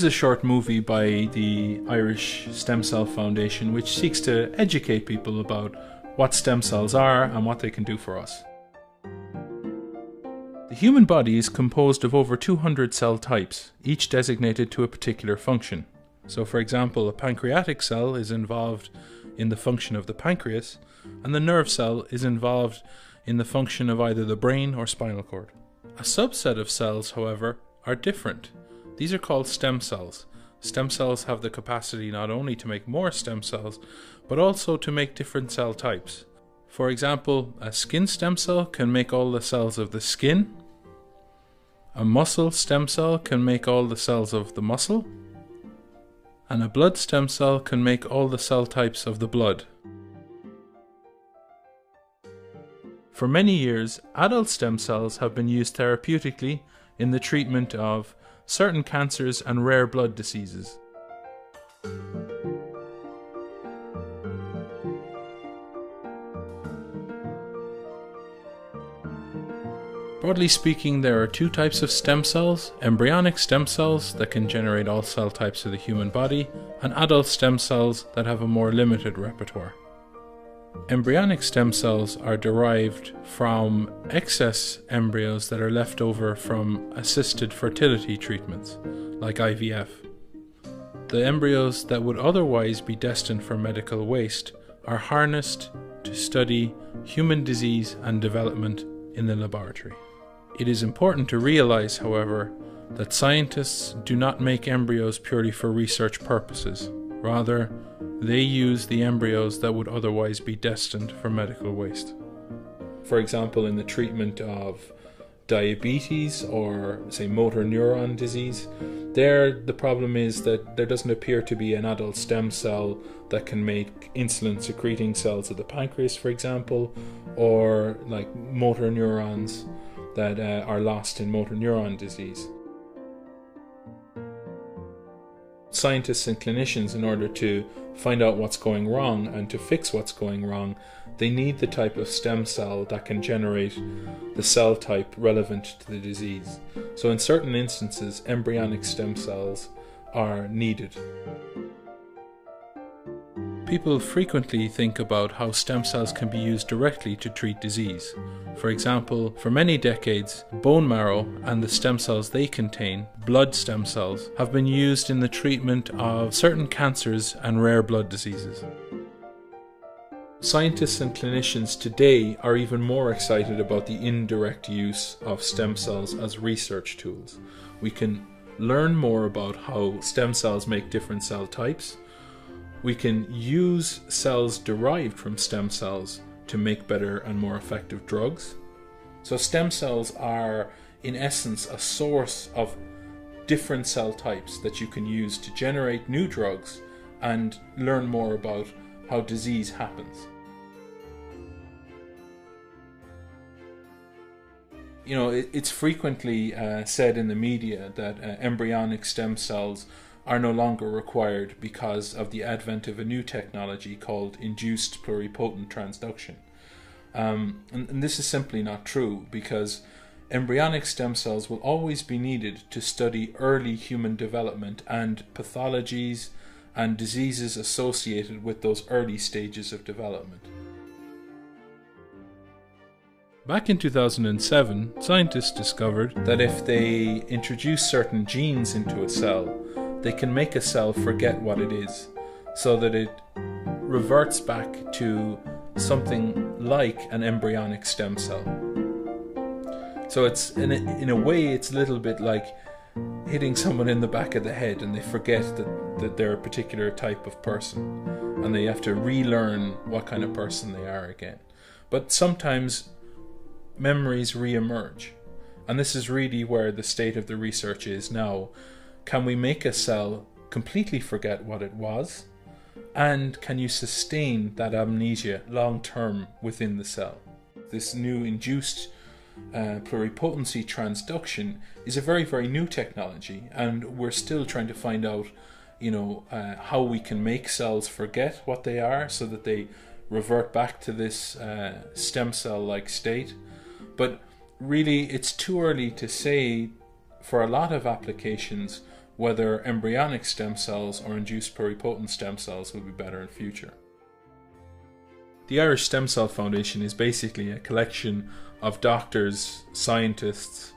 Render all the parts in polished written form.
is a short movie by the Irish Stem Cell Foundation which seeks to educate people about what stem cells are and what they can do for us. The human body is composed of over 200 cell types, each designated to a particular function. So for example, a pancreatic cell is involved in the function of the pancreas, and the nerve cell is involved in the function of either the brain or spinal cord. A subset of cells, however, are different. These are called stem cells. Stem cells have the capacity not only to make more stem cells, but also to make different cell types. For example, a skin stem cell can make all the cells of the skin. A muscle stem cell can make all the cells of the muscle. And a blood stem cell can make all the cell types of the blood. For many years, adult stem cells have been used therapeutically in the treatment of certain cancers and rare blood diseases. Broadly speaking, there are two types of stem cells: embryonic stem cells that can generate all cell types of the human body, and adult stem cells that have a more limited repertoire. Embryonic stem cells are derived from excess embryos that are left over from assisted fertility treatments, like IVF. The embryos that would otherwise be destined for medical waste are harnessed to study human disease and development in the laboratory. It is important to realize, however, that scientists do not make embryos purely for research purposes. Rather, they use the embryos that would otherwise be destined for medical waste. For example, in the treatment of diabetes or, say, motor neuron disease, the problem is that there doesn't appear to be an adult stem cell that can make insulin-secreting cells of the pancreas, for example, or like motor neurons that are lost in motor neuron disease. Scientists and clinicians, in order to find out what's going wrong and to fix what's going wrong, they need the type of stem cell that can generate the cell type relevant to the disease. So in certain instances, embryonic stem cells are needed. People frequently think about how stem cells can be used directly to treat disease. For example, for many decades, bone marrow and the stem cells they contain, blood stem cells, have been used in the treatment of certain cancers and rare blood diseases. Scientists and clinicians today are even more excited about the indirect use of stem cells as research tools. We can learn more about how stem cells make different cell types. We can use cells derived from stem cells to make better and more effective drugs. So stem cells are, in essence, a source of different cell types that you can use to generate new drugs and learn more about how disease happens. You know, it's frequently said in the media that embryonic stem cells are no longer required because of the advent of a new technology called induced pluripotent transduction. And this is simply not true, because embryonic stem cells will always be needed to study early human development and pathologies and diseases associated with those early stages of development. Back in 2007, scientists discovered that if they introduce certain genes into a cell, they can make a cell forget what it is, so that it reverts back to something like an embryonic stem cell. So it's in a way, it's a little bit like hitting someone in the back of the head and they forget that they're a particular type of person, and they have to relearn what kind of person they are again. But sometimes memories re-emerge, and this is really where the state of the research is now. Can we make a cell completely forget what it was? And can you sustain that amnesia long term within the cell? This new induced pluripotency transduction is a very, very new technology, and we're still trying to find out, how we can make cells forget what they are so that they revert back to this stem cell-like state. But really, it's too early to say for a lot of applications whether embryonic stem cells or induced pluripotent stem cells will be better in future. The Irish Stem Cell Foundation is basically a collection of doctors, scientists,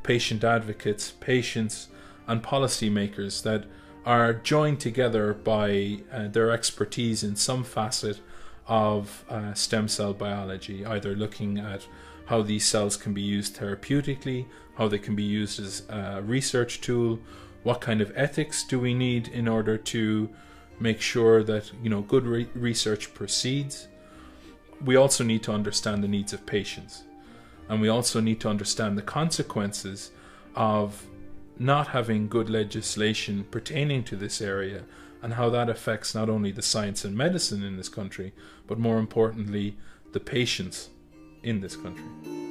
patient advocates, patients, and policymakers that are joined together by their expertise in some facet of stem cell biology, either looking at how these cells can be used therapeutically, how they can be used as a research tool, what kind of ethics do we need in order to make sure that good research proceeds. We also need to understand the needs of patients, and we also need to understand the consequences of not having good legislation pertaining to this area, and how that affects not only the science and medicine in this country, but more importantly, the patients in this country.